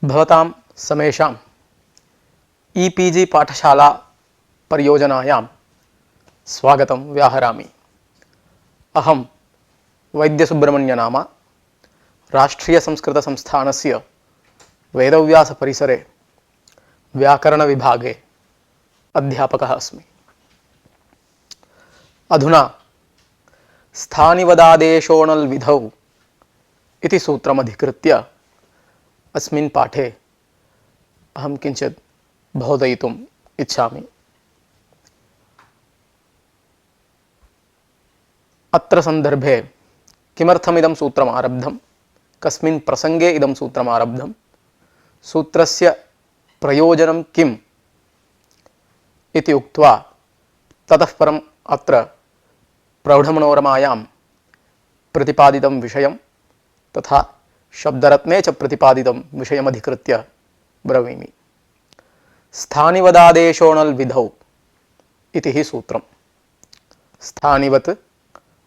भवतां समेषां ईपीजी पाठशाला परियोजनायां स्वागतं व्याहरामि। अहं वैद्यसुब्रह्मण्यनाम राष्ट्रीयसंस्कृतसंस्थानस्य वेदव्यासपरिसरे व्याकरणविभागे अध्यापकः अस्मि। अधुना स्थानिवदादेशोणल् विधौ इति सूत्रमधिकृत्य अस्मिन् पाठे अहं किञ्चित् बोधयितुम् इच्छामि। अत्र सन्दर्भे किमर्थमिदं सूत्रम् आरब्धं, कस्मिन् प्रसङ्गे इदं सूत्रम् आरब्धं, सूत्रस्य प्रयोजनं किम् इति उक्त्वा ततः परम् अत्र प्रौढमनोरमायां प्रतिपादितं विषयं तथा शब्दरत्ने च प्रतिपादितं विषयमधिकृत्य ब्रवीमि। स्थानिवदादेशोणल् विधौ इति हि सूत्रम्। स्थानिवत्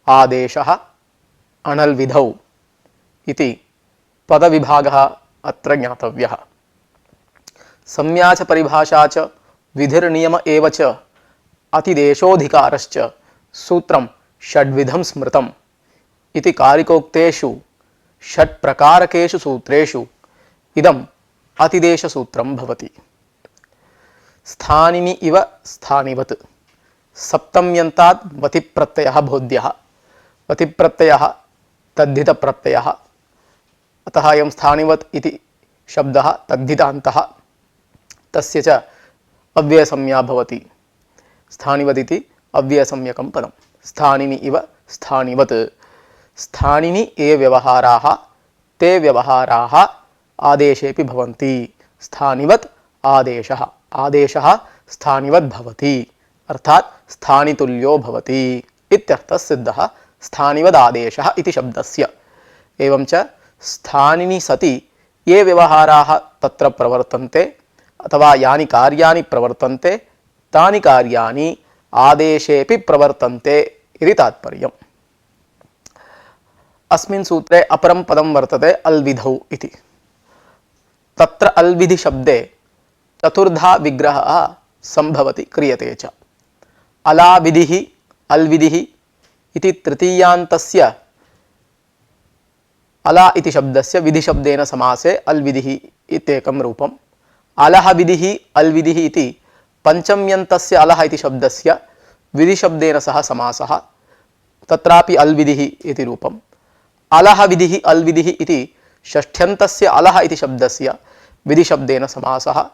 आदेशः अणल् विधौ इति पदविभागः अत्र ज्ञातव्यः। संज्ञा च परिभाषा च विधिर्नियम एव च अतिदेशोऽधिकारश्च सूत्रं षड्विधं स्मृतम् इति कारिकोक्तेषु षट्प्रकारकेषु सूत्रेषु इदम् अतिदेशसूत्रं भवति। स्थानिनि इव स्थानिवत् सप्तम्यन्तात् वतिप्रत्ययः बोध्यः। वतिप्रत्ययः तद्धितप्रत्ययः, अतः अयं स्थानिवत् इति शब्दः तद्धितान्तः, तस्य च अव्ययसंज्ञा भवति। स्थानिवत् इति अव्ययसंज्ञकं पदं। स्थानिनि इव स्थानिवत्। स्थानिनि ये व्यवहाराः ते व्यवहाराः आदेशेऽपि भवन्ति। स्थानिवत् आदेशः, आदेशः स्थानिवत् भवति, अर्थात् स्थानितुल्यो भवति इत्यर्थः सिद्धः स्थानिवद् आदेशः इति शब्दस्य। एवं च स्थानिनि सति ये व्यवहाराः तत्र प्रवर्तन्ते अथवा यानि कार्याणि प्रवर्तन्ते तानि कार्याणि आदेशेऽपि प्रवर्तन्ते इति तात्पर्यम्। अस्मिन् सूत्रे अपरं पदं वर्तते अल्विधौ इति। तत्र अल्विधि शब्दे चतुर्धा विग्रहः सम्भवति, क्रियते च। अलाविधिः अल्विधिः इति तृतीयान्तस्य अला इति शब्दस्य विधिशब्देन समासे अल्विधिः इत्येकं रूपम्। अलः विधिः अल्विधिः इति पञ्चम्यन्तस्य अलः इति शब्दस्य विधिशब्देन सह समासः, तत्रापि अल्विधिः इति रूपम्। अलः विधिः अल्विधिः इति षष्ठ्यन्तस्य अलः इति शब्दस्य विधिशब्देन समासः,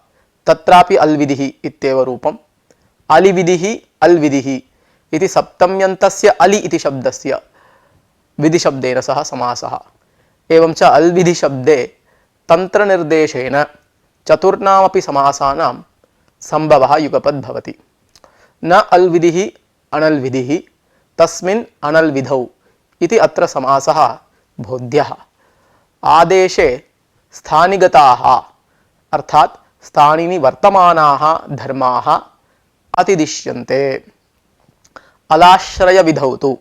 तत्रापि अल्विधिः इत्येव रूपम्। अलिविधिः अल्विधिः इति सप्तम्यन्तस्य अलि इति शब्दस्य विधिशब्देन सह समासः। एवं च अल्विधि शब्दे तन्त्रनिर्देशेन चतुर्णामपि समासानां सम्भवः युगपद् भवति। न अल्विधिः अणल्विधिः तस्मिन् अणल्विधौ इति अत्र समासः बोध्यः। आदेशे स्थानिगताः अर्थात् स्थानिनि वर्तमानाः धर्माः अतिदिश्यन्ते। अलाश्रयविधौ तु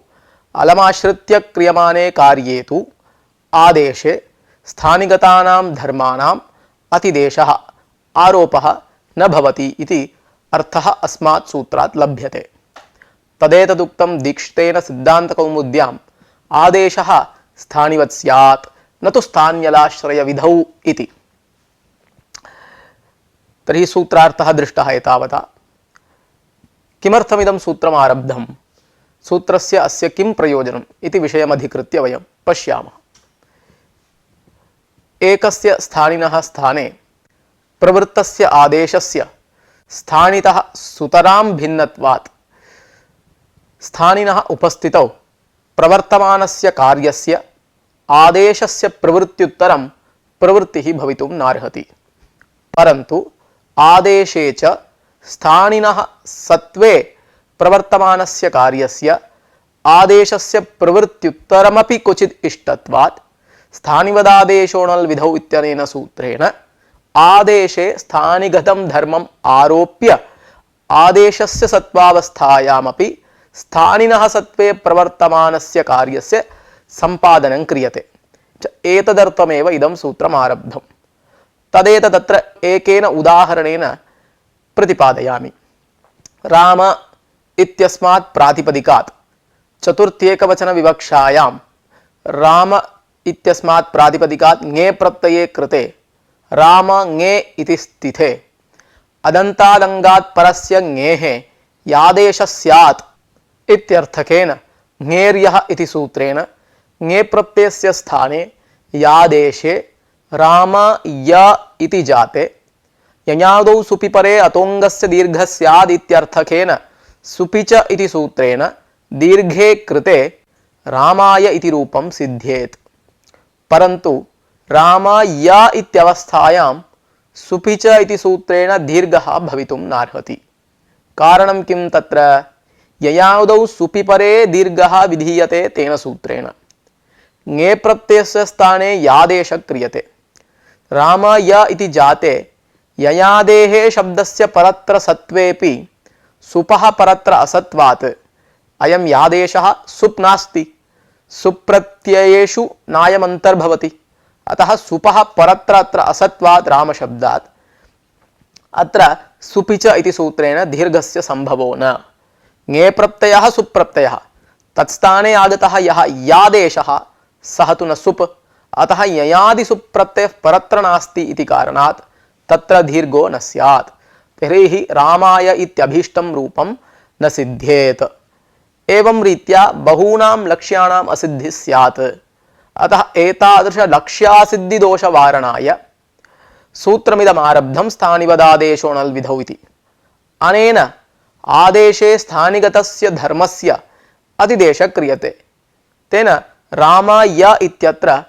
अलमाश्रित्य क्रियमाणे कार्ये तु आदेशे स्थानिगतानां धर्माणाम् अतिदेशः आरोपः न भवति इति अर्थः अस्मात् सूत्रात् लभ्यते। तदेतदुक्तं दीक्षितेन सिद्धान्तकौमुद्याम् आदेशः स्थानिवत् स्यात् न तु स्थान्यलाश्रयविधौ इति। तर्हि सूत्रार्थः दृष्टः एतावता। किमर्थमिदं सूत्रम् आरब्धं, सूत्रस्य अस्य किं प्रयोजनम् इति विषयमधिकृत्य वयं पश्यामः। एकस्य स्थानिनः स्थाने प्रवृत्तस्य आदेशस्य स्थानितः सुतरां भिन्नत्वात् स्थानिनः उपस्थितौ प्रवर्तमानस्य कार्यस्य आदेशस्य प्रवृत्त्युत्तरं प्रवृत्तिः भवितुं नार्हति। परन्तु आदेशे च स्थानिनः सत्वे प्रवर्तमानस्य कार्यस्य आदेशस्य प्रवृत्त्युत्तरमपि क्वचित् इष्टत्वात् स्थानिवदादेशोणल् विधौ इत्यनेन सूत्रेण आदेशे स्थानिगतं धर्मम् आरोप्य आदेशस्य सत्वावस्थायामपि स्थानिनः सत्वे प्रवर्तमानस्य कार्यस्य सम्पादनं क्रियते। एतदर्थमेव इदं सूत्रम् आरब्धम्। तदेतदत्र एकेन उदाहरणेन प्रतिपादयामि। राम इत्यस्मात् प्रातिपदिकात् चतुर्थ्येकवचन विवक्षायां राम इत्यस्मात् प्रातिपदिकात् ङे प्रत्यये कृते राम ङे इति स्थिते अदन्तादङ्गात् परस्य ङेः यादेश स्यात् इत्यर्थकेन ङेर्यः इति सूत्रेण ङे प्रत्ययस्य स्थाने यादेशे राम य इति जाते ययादौ सुपिपरे अतोङ्गस्य दीर्घः स्याद् इत्यर्थकेन सुपि च इति सूत्रेण दीर्घे कृते रामाय इति रूपं सिद्ध्येत्। परन्तु राम य इत्यवस्थायां सुपि च इति सूत्रेण दीर्घः भवितुं नार्हति। कारणं किं तत्र? ययादौ सुपिपरे दीर्घः विधीयते तेन सूत्रेण ङे प्रत्ययस्य स्थाने यादेश क्रियते। राम य इति जाते ययादेः शब्दस्य परत्र सत्वेपि सुपः परत्र असत्वात् अयं यादेशः सुप् नास्ति, सुप्रत्ययेषु नायम् अन्तर्भवति। अतः सुपः परत्र अत्र असत्वात् रामशब्दात् अत्र सुपि च इति सूत्रेण दीर्घस्य संभवो न। ङे प्रत्ययः सुप्रत्ययः तत्स्थाने आगतः यः यादेशः सः तु न सुप्, अतः ययादि सुप्रत्ययः परत्र नास्ति इति कारणात् तत्र दीर्घो न स्यात्। तर्हि रामाय इत्यभीष्टं रूपं न सिद्ध्येत्। एवं रीत्या बहूनां लक्ष्याणाम् असिद्धिः स्यात्। अतः एतादृश लक्ष्यासिद्धिदोषवारणाय सूत्रमिदमारब्धं स्थानिवदादेशो णल् विधौ इति। अनेन आदेशे स्थानिगतस्य धर्मस्य अतिदेशः क्रियते। तेन राम य इत्यत्र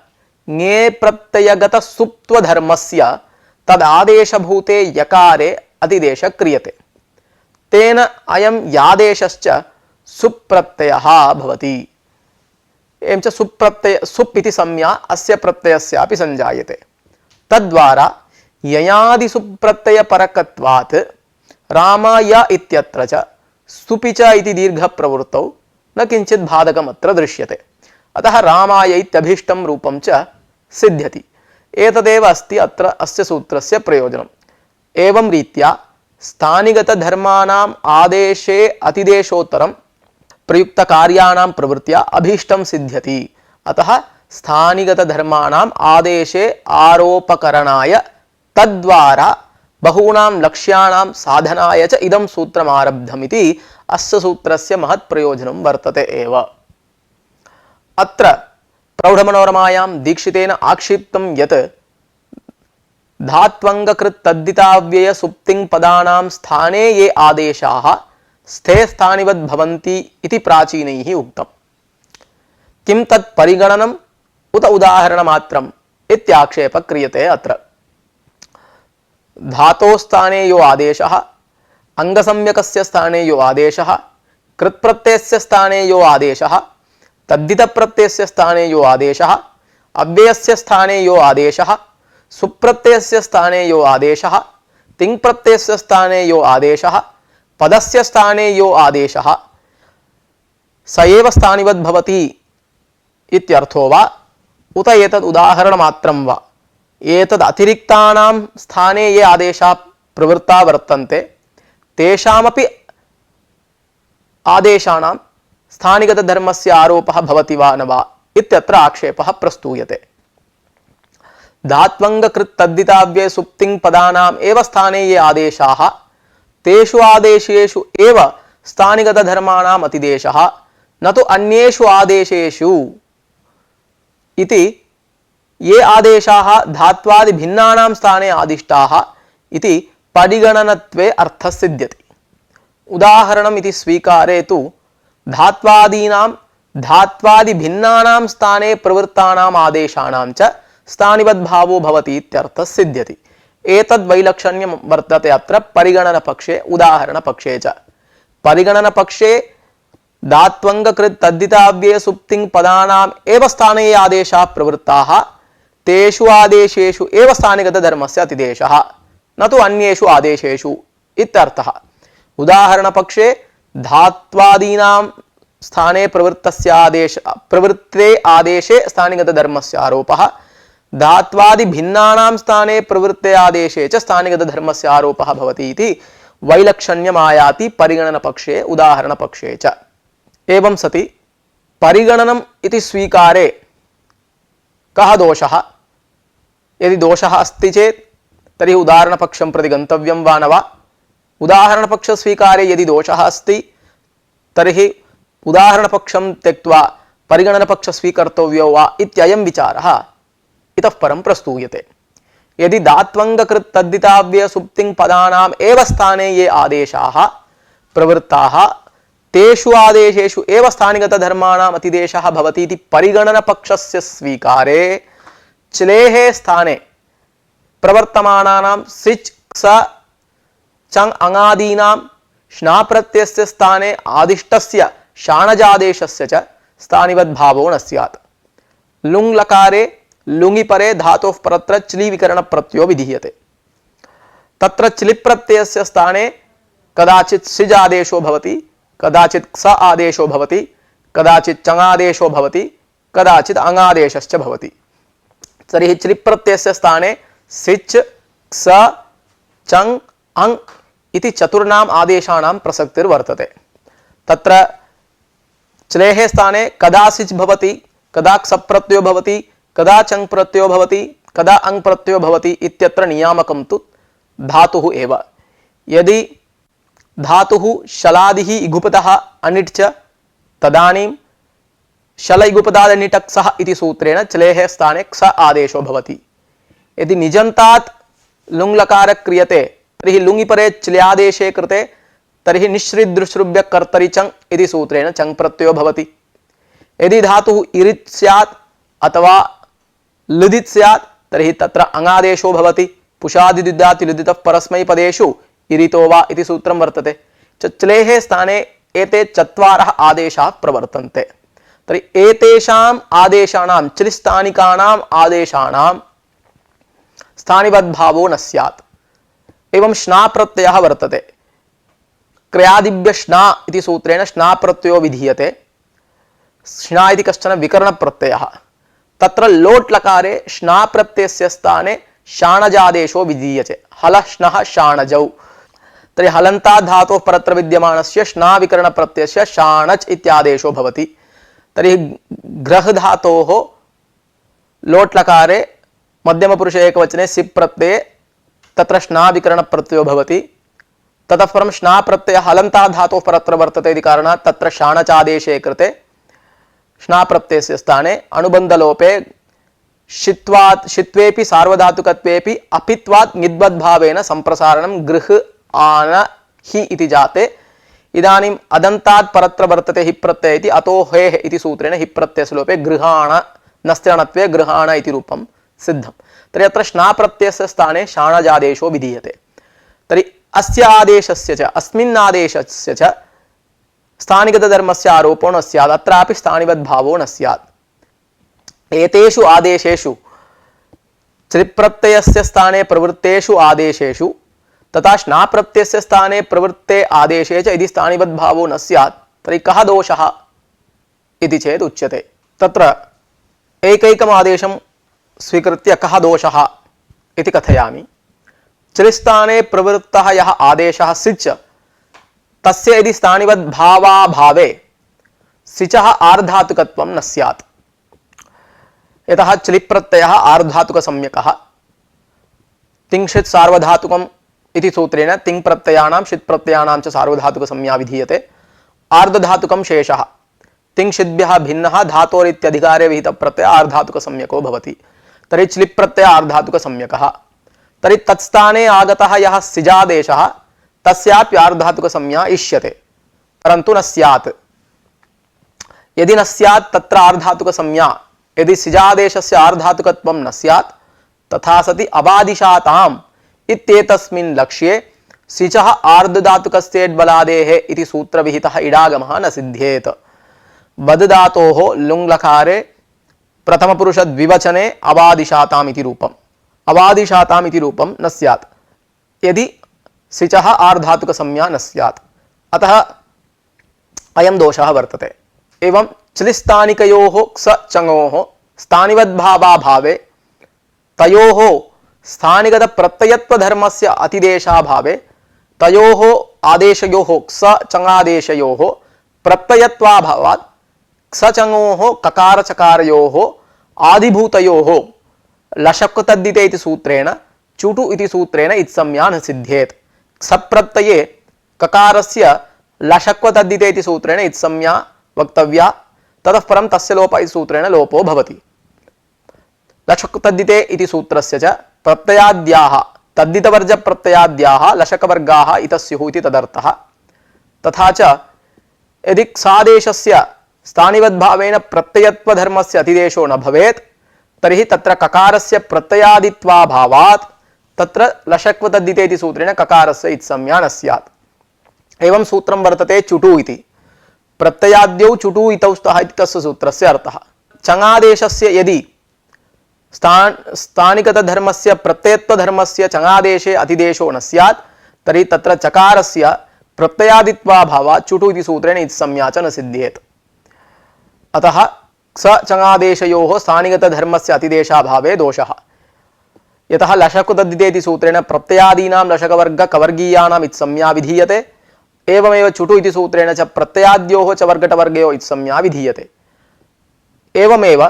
ङे प्रत्ययगत सुप्त्वधर्मस्य तदादेशभूते यकारे अतिदेशः क्रियते। तेन अयं यादेशश्च सुप्रत्ययः भवति। एवं च सुप् इति संज्ञा अस्य प्रत्ययस्यापि संजायते। तद्वारा ययादिसुप्रत्ययपरकत्वात् राम य इत्यत्र च सुपि च इति दीर्घप्रवृत्तौ न किञ्चित् बाधकमत्र दृश्यते। अतः रामाय इत्यभीष्टं रूपं च सिद्ध्यति। एतदेव अस्ति अत्र अस्य सूत्रस्य प्रयोजनम्। एवं रीत्या स्थानिगतधर्माणाम् आदेशे अतिदेशोत्तरं प्रयुक्तकार्याणां प्रवृत्त्या अभीष्टं सिद्ध्यति। अतः स्थानिगतधर्माणाम् आदेशे आरोपकरणाय तद्वारा बहूनां लक्ष्याणां साधनाय च इदं सूत्रम् आरब्धमिति अस्य सूत्रस्य महत् प्रयोजनं वर्तते एव। अत्र प्रौढमनोरमायां दीक्षितेन आक्षिप्तं यत् धात्वङ्गकृत् तद्दिताव्यय सुप्तिङ् पदानां स्थाने ये आदेशाः स्थे स्थानिवद् भवन्ति इति प्राचीनैः उक्तम्। किं तत् परिगणनम् उत उदाहरणमात्रम् इत्याक्षेपः क्रियते। अत्र धातोस्थाने यो आदेशः, अंगसम्यकस्य स्थाने यो आदेशः, कृत्प्रत्ययस्य स्थाने यो आदेशः, तद्दितप्रत्ययस्य स्थाने यो आदेशः, अव्ययस्य स्थाने यो आदेशः, सुप्रत्ययस्य स्थाने यो आदेशः, तिङ्प्रत्ययस्य स्थाने यो आदेशः, पदस्य स्थाने यो आदेशः स एव स्थानिवद् भवति इत्यर्थो वा उत एतद् उदाहरणमात्रं वा? एतद् अतिरिक्तानां स्थाने ये आदेशाः प्रवृत्ता वर्तन्ते तेषामपि आदेशानां स्थानिगतधर्मस्य आरोपः भवति वा न वा इत्यत्र आक्षेपः प्रस्तूयते। धात्वङ्गकृत् तद्दिताव्यय सुप्तिङ् पदानाम् एव स्थाने ये आदेशाः तेषु आदेशेषु एव स्थानिगतधर्माणाम् अतिदेशः न तु अन्येषु आदेशेषु इति ये आदेशाः धात्वादि भिन्नानां स्थाने आदिष्टाः इति परिगणनत्वे अर्थः सिद्ध्यति। उदाहरणम् इति स्वीकारे तु धात्वादीनां धात्वादि भिन्नानां स्थाने प्रवृत्तानाम् आदेशानां च स्थानिवद्भावो भवति इत्यर्थः सिद्ध्यति। एतद् वैलक्षण्यं वर्तते अत्र परिगणनपक्षे उदाहरणपक्षे च। परिगणनपक्षे धात्वङ्गकृत् तद्दिताव्यय सुप्तिङ् पदानाम् एव स्थाने ये आदेशाः प्रवृत्ताः तेषु आदेशेषु एव स्थानिगतधर्मस्य अतिदेशः न तु अन्येषु आदेशेषु इत्यर्थः। उदाहरणपक्षे धात्वादीनां स्थाने प्रवृत्ते आदेशे स्थानिगतधर्मस्य आरोपः, धात्वादि भिन्नानां स्थाने प्रवृत्ते आदेशे च स्थानिगत धर्मस्य आरोपः भवति इति वैलक्षण्यमायाति परिगणन पक्षे उदाहरण पक्षे च। एवं सति परिगणनम् इति स्वीकारे कः दोषः? यदि दोषः अस्ति चेत् तर्हि उदाहरण पक्षं प्रति गन्तव्यं वा न वा? उदाहरण पक्ष स्वीकारे यदि दोषः अस्ति तर्हि उदाहरण पक्षं त्यक्त्वा परिगणन पक्ष स्वीकर्तव्यो वा इत्ययं विचारः इतः परं प्रस्तूयते। यदि धात्वङ्गकृत् तद्धिताव्यय सुप्तिङ् पदानाम् एव स्थाने ये आदेशाः प्रवृत्ताः तेषु आदेशेषु एव स्थानिगत धर्माणाम् अतिदेशः भवति इति परिगणन पक्षस्य स्वीकारे च्लेः स्थाने प्रवर्तमानानां सिच् क्स चङ् अङादीनां श्ना प्रत्ययस्य स्थाने आदिष्टस्य शाणजादेशस्य च स्थानिवद्भावो न स्यात्। लुङ् लकारे लुङि परे धातोः परत्र च्लि विकरण प्रत्ययो विधीयते। तत्र च्लि प्रत्ययस्य स्थाने कदाचित् सिज् आदेशो भवति, कदाचित् क्स आदेशो भवति, कदाचित् चङादेशो भवति, कदाचित् अङादेशश्च भवति। तर्हि च्लि प्रत्ययस्य स्थाने सिच् क्स चङ् अङ् इति चतुर्णाम् आदेशानां प्रसक्तिर्वर्तते। तत्र च्लेः स्थाने कदा सिच् भवति, कदा क्स प्रत्ययो भवति, कदा चङ् प्रत्ययो भवति, कदा अङ् प्रत्ययो भवति इत्यत्र नियामकं तु धातुः एव। यदि धातुः शलादिः इगुपतः अनिट् च तदानीं शल इगुपदाद् अनिटक्सः इति सूत्रेण च्लेः स्थाने क्स आदेशो भवति। यदि निजन्तात् लुङ् लकार क्रियते तर्हि लुङि परे च्ल्यादेशे कृते तर्हि निश्रिद्दृश्रुभ्य कर्तरि चङ् इति सूत्रेण चङ् प्रत्ययो भवति। यदि धातुः इरित् स्यात् अथवा लुदित् स्यात् तर्हि तत्र अङादेशो भवति। पुषादिद्युदाति लुदितः परस्मैपदेषु इरितो वा इति सूत्रं वर्तते। च्लेः स्थाने एते चत्वारः आदेशाः प्रवर्तन्ते। तर्हि एतेषाम् आदेशानां च्लिस्थानिकानाम् आदेशानां स्थानिवद्भावो न स्यात्। एवं श्ना प्रत्ययः वर्तते। क्रियादिभ्य श्ना इति सूत्रेण श्ना प्रत्ययो विधीयते। श्ना इति कश्चन विकरण प्रत्ययः। तत्र लोट् लकारे श्ना प्रत्ययस्य स्थाने शाणजादेशो विधीयते। हलः श्नः शाणजौ। तर्हि हलन्तात् धातोः परत्र विद्यमानस्य श्ना विकरण प्रत्ययस्य शाणच् इत्यादेशो भवति। तर्हि ग्रह धातोः लोट् लकारे मध्यमपुरुष एकवचने सिप् प्रत्यये तत्र श्ना विकरण प्रत्ययो भवति। ततः परं श्ना प्रत्ययः हलन्तात् धातोः परत्र वर्तते इति कारणात् तत्र शाणचादेशे कृते श्ना प्रत्ययस्य स्थाने अनुबन्धलोपे शित्वात् शित्वेपि सार्वधातुकत्वेपि अपित्वात् निद्वद्भावेन संप्रसारणं गृह आन हि इति जाते। इदानीम् अदन्तात् परत्र वर्तते हि प्रत्यय इति अतो हेः इति सूत्रेण हि प्रत्ययस्य लोपे गृहाण नस्त्रणत्वे गृहाण इति रूपं सिद्धं। तर्हि अत्र श्ना प्रत्ययस्य स्थाने शाणजादेशो विधीयते। तर्हि अस्य आदेशस्य च अस्मिन् आदेशस्य च स्थानिगत धर्मस्य आरोपो न स्यात्। अत्रापि स्थानिवद्भावो न स्यात्। एतेषु आदेशेषु च्लिप्रत्ययस्य स्थाने प्रवृत्तेषु आदेशेषु तथा श्ना प्रत्ययस्य स्थाने प्रवृत्ते आदेशे च यदि स्थानिवद्भावो न स्यात् तर्हि कः दोषः इति चेत् उच्यते। तत्र एकैकम् आदेशं स्वीकृत्य कः दोषः इति कथयामि। च्लिस्थाने प्रवृत्तः यः आदेशः सिच् तस्य यदि स्थानिवद्भावाभावे सिचः आर्धातुकत्वं न स्यात्। यतः च्लिप्रत्ययः आर्धातुकसंज्ञकः। तिङ्क्षित् सार्वधातुकम् इति सूत्रेण तिङ् प्रत्ययानां षित् प्रत्ययानां च सार्वधातुकसंज्ञा विधीयते। आर्धधातुकं शेषः तिङ्क्षिद्भ्यः भिन्नः धातोरित्यधिकारे विहितप्रत्ययः आर्धातुकसंज्ञको भवति। तर्हि च्लिप् प्रत्ययः आर्धातुकसंज्ञकः। तर्हि तत्स्थाने आगतः यः सिजादेशः तस्यापि आर्धातुकसंज्ञा इष्यते, परन्तु न स्यात्। यदि न स्यात् तत्र आर्धातुकसंज्ञा, यदि सिजादेशस्य आर्धातुकत्वं न स्यात् तथा सति अबादिशाताम् इत्येतस्मिन् लक्ष्ये सिचः आर्धधातुकस्येड्बलादेः इति सूत्रविहितः इडागमः न सिद्ध्येत। बद् धातोः लुङ् लकारे प्रथमपुरुष द्विवचने अबादिशाताम् इति रूपम्, अबादिशाताम् इति रूपं न स्यात् यदि सिचः आर्धातुकसंज्ञा न स्यात्। अतः अयं दोषः वर्तते। एवं च्लिस्थानिकयोः क्स चङोः स्थानिवद्भावाभावे तयोः स्थानिगत प्रत्ययत्व धर्मस्य अतिदेशाभावे तयोः आदेशयोः क्स चङादेशयोः प्रत्ययत्वाभावात् क्सचङोः ककारचकारयोः आदिभूतयोः लशक्तद्धिते इति सूत्रेण चुटु इति सूत्रेण इत्संज्ञा न सिद्ध्येत्। सप्रत्यये ककारस्य लशक्वतद्धिते इति सूत्रेण इत्संज्ञा वक्तव्या, ततः परं तस्य लोप इति सूत्रेण लोपो भवति। लशक्तद्धिते इति सूत्रस्य च प्रत्ययाद्याः तद्धितवर्ज प्रत्ययाद्याः लशकवर्गाः इतस्युः इति तदर्थः। तथा च यदि क्सादेशस्य स्थानिवद्भावेन प्रत्ययत्वधर्मस्य अतिदेशो न भवेत् तर्हि तत्र ककारस्य प्रत्ययादित्वाभावात् तत्र लशक्वतद्धिते इति सूत्रेण ककारस्य इत्संज्ञा न स्यात्। एवं सूत्रं वर्तते चुटु इति। प्रत्ययाद्यौ चुटु इतौ स्तः इति तस्य सूत्रस्य अर्थः। चङादेशस्य यदि स्थानिगतधर्मस्य प्रत्ययत्वधर्मस्य चङादेशे अतिदेशो न स्यात् तर्हि तत्र चकारस्य प्रत्ययादित्वाभावात् चुटु इति सूत्रेण इत्संज्ञा च न सिद्ध्येत्। अतः क्स चङादेशयोः स्थानिगतधर्मस्य अतिदेशाभावे दोषः। यतः लशकुतद्धिते इति सूत्रेण प्रत्ययादीनां लशकवर्ग कवर्गीयानाम् इत्संज्ञा विधीयते, एवमेव चुटु इति सूत्रेण च प्रत्ययाद्योः च वर्गटवर्गयोः इत्संज्ञा विधीयते। एवमेव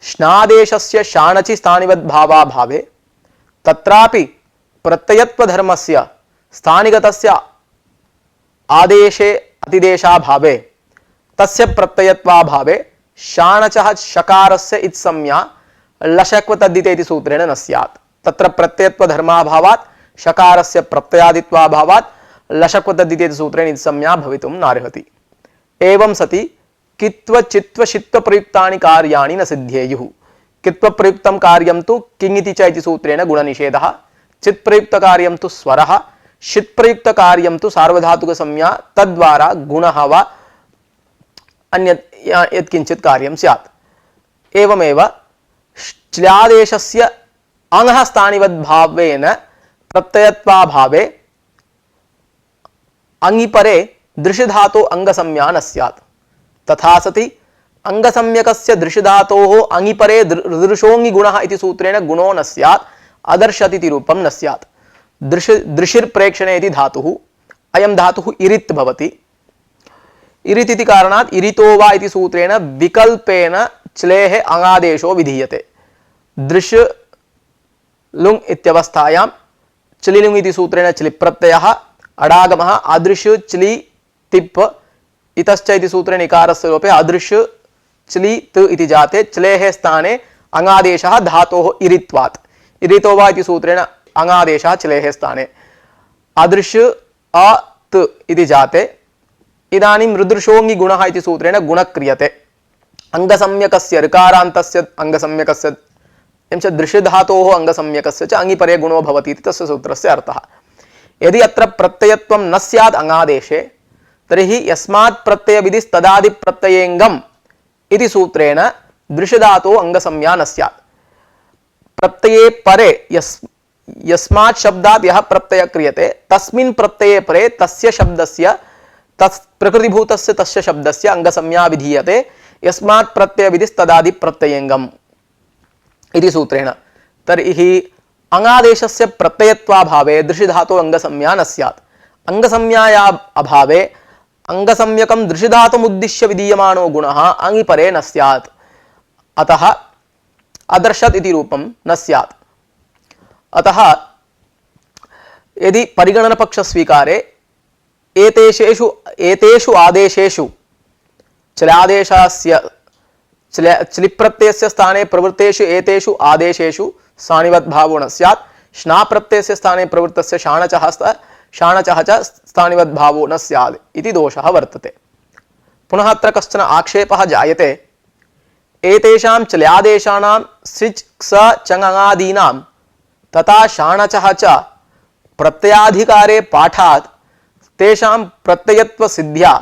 श्नादेशस्य शाणचि स्थानिवद्भावाभावे तत्रापि प्रत्ययत्वधर्मस्य स्थानिगतस्य आदेशे अतिदेशाभावे तस्य प्रत्ययत्वाभावे शाणचः शकारस्य इत्संज्ञा लशक्वतद्धिते इति सूत्रेण न स्यात्। तत्र प्रत्ययत्वधर्माभावात् शकारस्य प्रत्ययादित्वाभावात् लशक्वतद्धिते इति सूत्रेण इत्संज्ञा भवितुं नार्हति। एवं सति कित्व चित्व शित्व प्रयुक्तानि कार्याणि न सिद्ध्येयुः। कित्व प्रयुक्तं कार्यं तु किङिति च इति सूत्रेण गुणनिषेधः, चित् प्रयुक्त कार्यं तु स्वरः, शित् प्रयुक्त कार्यं तु सार्वधातुक संज्ञा तद्वारा गुणः वा अन्यत् यत्किंचित् कार्यं स्यात्। एवमेव च्ल्यादेशस्य अङः स्थानिवद्भावेन प्रत्ययत्वाभावे अङिपरे दृशिधातो अंगसंज्ञा न स्यात्। तथा सति अंगसम्यकस्य दृशिधातोः अङिपरे दृशोङि गुणः इति सूत्रेण गुणो न स्यात्, अदर्शत् इति रूपं न स्यात्। दृशिर्प्रेक्षणे इति धातुः, अयं धातुः इरित् भवति। इरित् इति कारणात् इरितो वा इति सूत्रेण विकल्पेन च्लेः अङादेशो विधीयते। दृश् लुङ् इत्यवस्थायां च्लिलुङ् इति सूत्रेण च्लिप्रत्ययः अडागमः अदृश् च्लि तिप् इतश्च इति सूत्रेण इकारस्य लोपे अदृश् च्लि त् इति जाते च्लेः स्थाने अङादेशः धातोः इरित्वात्। इरितो वा इति सूत्रेण अङादेशः च्लेः स्थाने अदृश् अ त् इति जाते इदानीं ऋदृशोङि गुणः इति सूत्रेण गुणः क्रियते। अंगसम्यकस्य ऋकारान्तस्य अंगसम्यकस्य एवं च दृश्यधातोः अंगसम्यकस्य च अङिपरे गुणो भवति इति तस्य सूत्रस्य अर्थः। यदि अत्र प्रत्ययत्वं न स्यात् अङादेशे तर्हि यस्मात् प्रत्ययविधिस्तदादि प्रत्ययेङ्गम् इति सूत्रेण दृश्यधातोः अंगसंज्ञा न स्यात्। प्रत्यये परे यस्मात् शब्दात् यः प्रत्ययः क्रियते तस्मिन् प्रत्यये परे तस्य शब्दस्य प्रकृतिभूतस्य तस्य शब्दस्य अंगसंज्ञा विधीयते यस्मात् प्रत्ययविधिस्तदादि प्रत्ययेङ्गम् इति सूत्रेण। तर्हि अङादेशस्य प्रत्ययत्वाभावे दृशिधातोः अंगसंज्ञा न स्यात्। अंगसंज्ञाया अभावे अंगसम्यकं दृशिधातुमुद्दिश्य विधीयमानो गुणः अङिपरे न स्यात्, अतः अदर्शत् इति रूपं न स्यात्। अतः यदि परिगणनपक्षस्वीकारे एतेषु आदेशेषु च्ल्यादेशस्य च्लिप्रत्ययस्य स्थाने प्रवृत्तेषु एतेषु आदेशेषु स्थानिवद्भावो न स्यात्। श्नाप्रत्ययस्य स्थाने प्रवृत्तस्य शाणचः च स्थानिवद्भावो न स्यात् इति दोषः वर्तते। पुनः अत्र कश्चन आक्षेपः जायते। एतेषां च्ल्यादेशानां सिच् क्स चङादीनां तथा शाणचः च प्रत्ययाधिकारे पाठात् तेषां प्रत्ययत्वसिद्ध्या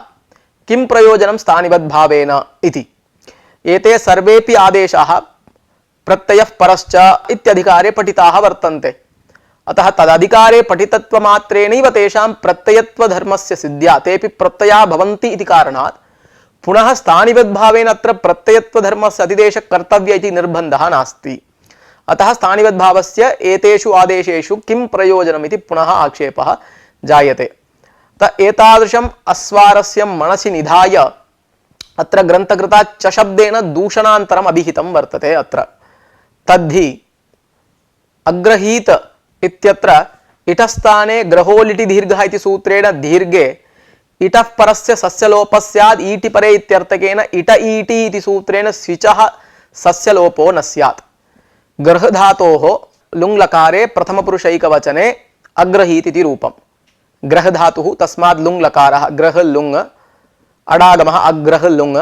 किं प्रयोजनं स्थानिवद्भावेन इति। एते सर्वेपि आदेशाः प्रत्ययः परश्च इत्यधिकारे पठिताः वर्तन्ते। अतः तदधिकारे पठितत्वमात्रेणैव तेषां प्रत्ययत्वधर्मस्य सिद्ध्या तेपि प्रत्यया भवन्ति इति कारणात् पुनः स्थानिवद्भावेन अत्र प्रत्ययत्वधर्मस्य अतिदेशः कर्तव्य इति निर्बन्धः नास्ति। अतः स्थानिवद्भावस्य एतेषु आदेशेषु किं प्रयोजनमिति पुनः आक्षेपः जायते। एतादृशम् अस्वारस्यं मनसि निधाय अत्र ग्रन्थकृता च शब्देन दूषणान्तरम् अभिहितं वर्तते। अत्र तद्धि अग्रहीत इत्यत्र इटस्थाने ग्रहोलिटि दीर्घः इति सूत्रेण दीर्घे इटः परस्य सस्यलोपः स्यात् ईटि परे इत्यर्थकेन इट ईटि इति सूत्रेण स्विचः सस्यलोपो न स्यात्। ग्रह धातोः लुङ् लकारे प्रथमपुरुषैकवचने अग्रहीत इति रूपम्। ग्रह धातुः तस्मात् लुङ् लकारः ग्रह लुङ् अडागमः अग्रह लुङ्